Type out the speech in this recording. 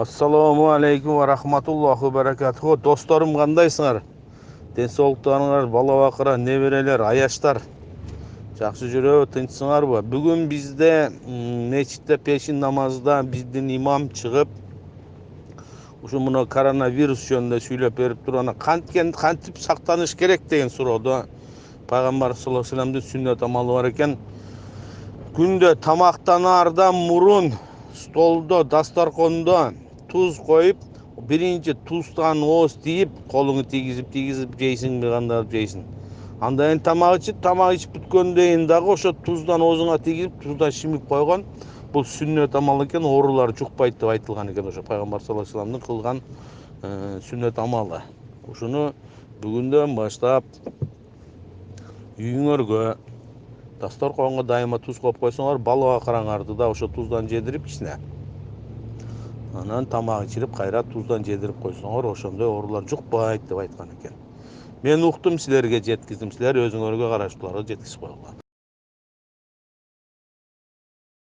Assalamu alaikum wa rahmatullohi wa barakatuhu. Dostlarım qandaysыңар? Денсаулықтарыңар, бала бақыра, неберелер, аяштар. Жақсы жүрөбү, тынчсыңарбы? Бүгүн бизде мечитте пешин намазда биздин имам чыгып, ушу мына коронавирус жөнүндө сүйлөп берип турган, кантип сактаныш керек деген суроодо Пайгамбар саллаллаху алейхи вассаламдын сүннөт амалы бар экен. Күндө тамактанаардан мурун столдо, дастаркондо туз коюп, биринчи туздан ооз тийип, колуңу тийгизип жейсиңби, кандап жейсиң. Андан кийин тамак ичип бүткөндөн кийин дагы ошо туздан оозуңа тийгизип, туздан шимип койгон. Бул сүннөт амал экен, оорулар жукпайт деп айтылган экен, ошо Пайгамбар саллаллаху алейхи вассаламдын кылган сүннөт амалы. Ушуну бүгүндөн баштап үйүңөргө, дастарконго дайыма туз коюп койсоңор, бала бакыраңарды да ошо туздан жедирип кичине. Анан тамак ичирип, кайра туздан жедирип койсоңор, ошондой оорулар жукпайт деп айткан экен. Мен уктум, силерге жеткиздим. Силер өзүңөргө караштууларга жеткизип койгула.